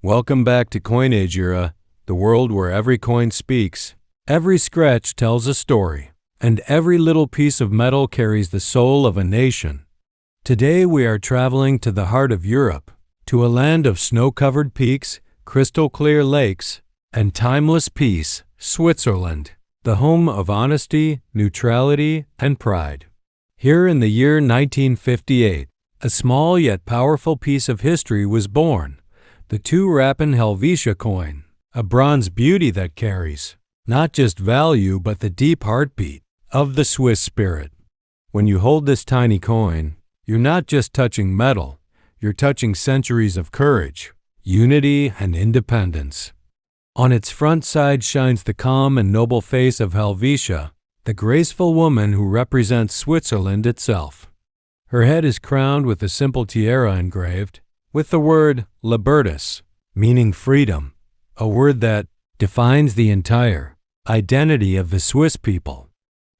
Welcome back to CoinAgeEra, the world where every coin speaks, every scratch tells a story, and every little piece of metal carries the soul of a nation. Today we are traveling to the heart of Europe, to a land of snow-covered peaks, crystal-clear lakes, and timeless peace, Switzerland, the home of honesty, neutrality, and pride. Here in the year 1958, a small yet powerful piece of history was born. The 2 Rappen Helvetia coin, a bronze beauty that carries not just value but the deep heartbeat of the Swiss spirit. When you hold this tiny coin, you're not just touching metal, you're touching centuries of courage, unity, and independence. On its front side shines the calm and noble face of Helvetia, the graceful woman who represents Switzerland itself. Her head is crowned with a simple tiara engraved, with the word Libertas, meaning freedom, a word that defines the entire identity of the Swiss people.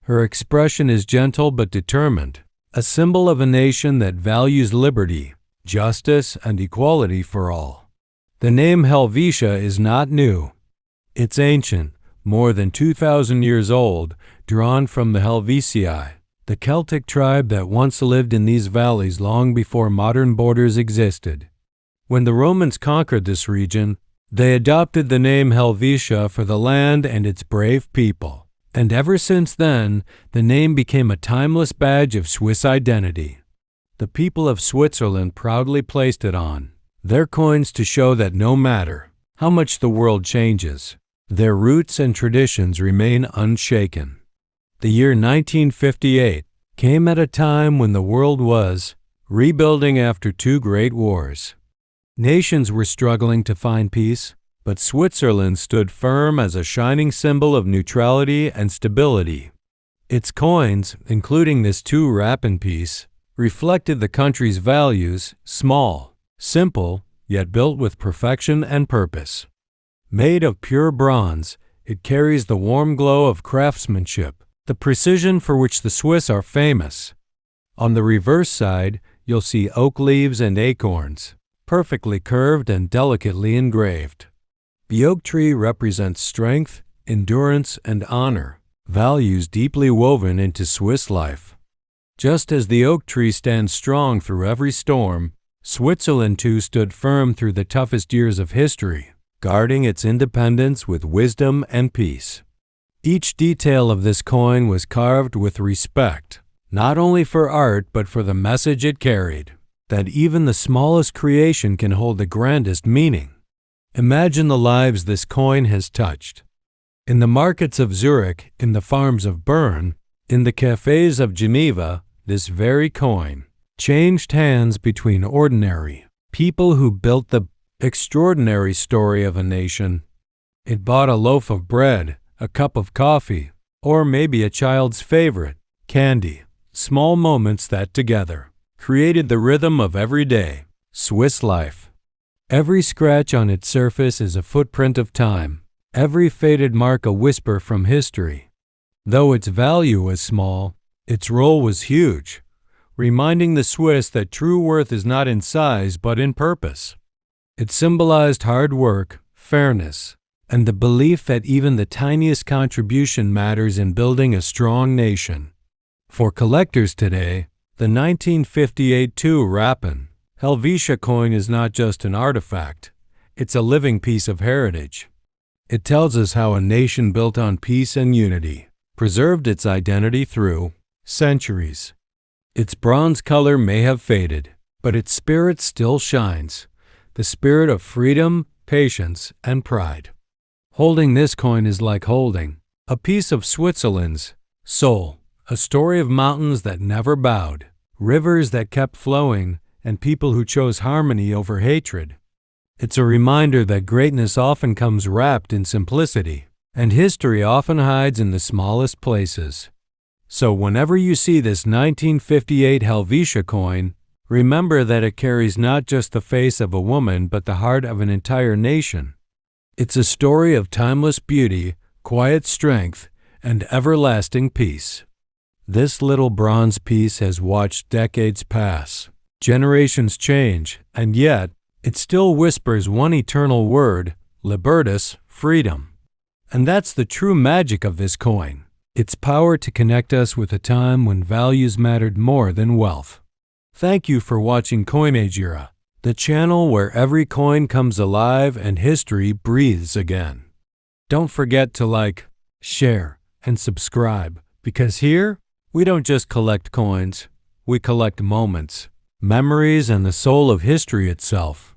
Her expression is gentle but determined, a symbol of a nation that values liberty, justice, and equality for all. The name Helvetia is not new. It's ancient, more than 2,000 years old, drawn from the Helvetii, the Celtic tribe that once lived in these valleys long before modern borders existed. When the Romans conquered this region, they adopted the name Helvetia for the land and its brave people, and ever since then, the name became a timeless badge of Swiss identity. The people of Switzerland proudly placed it on their coins to show that no matter how much the world changes, their roots and traditions remain unshaken. The year 1958 came at a time when the world was rebuilding after 2 great wars. Nations were struggling to find peace, but Switzerland stood firm as a shining symbol of neutrality and stability. Its coins, including this 2 Rappen piece, reflected the country's values, small, simple, yet built with perfection and purpose. Made of pure bronze, it carries the warm glow of craftsmanship, the precision for which the Swiss are famous. On the reverse side, you'll see oak leaves and acorns, perfectly curved and delicately engraved. The oak tree represents strength, endurance, and honor, values deeply woven into Swiss life. Just as the oak tree stands strong through every storm, Switzerland too stood firm through the toughest years of history, guarding its independence with wisdom and peace. Each detail of this coin was carved with respect, not only for art but for the message it carried, that even the smallest creation can hold the grandest meaning. Imagine the lives this coin has touched. In the markets of Zurich, in the farms of Bern, in the cafes of Geneva, this very coin changed hands between ordinary people who built the extraordinary story of a nation. It bought a loaf of bread, a cup of coffee, or maybe a child's favorite, candy. Small moments that together created the rhythm of everyday Swiss life. Every scratch on its surface is a footprint of time, every faded mark a whisper from history. Though its value was small, its role was huge, reminding the Swiss that true worth is not in size but in purpose. It symbolized hard work, fairness, and the belief that even the tiniest contribution matters in building a strong nation. For collectors today, the 1958 2 Rappen Helvetia coin is not just an artifact, it's a living piece of heritage. It tells us how a nation built on peace and unity preserved its identity through centuries. Its bronze color may have faded, but its spirit still shines, the spirit of freedom, patience, and pride. Holding this coin is like holding a piece of Switzerland's soul, a story of mountains that never bowed, rivers that kept flowing, and people who chose harmony over hatred. It's a reminder that greatness often comes wrapped in simplicity, and history often hides in the smallest places. So whenever you see this 1958 Helvetia coin, remember that it carries not just the face of a woman but the heart of an entire nation. It's a story of timeless beauty, quiet strength, and everlasting peace. This little bronze piece has watched decades pass, generations change, and yet it still whispers one eternal word, Libertas, freedom. And that's the true magic of this coin. Its power to connect us with a time when values mattered more than wealth. Thank you for watching CoinAgeEra, the channel where every coin comes alive and history breathes again. Don't forget to like, share, and subscribe, because here, we don't just collect coins, we collect moments, memories, and the soul of history itself.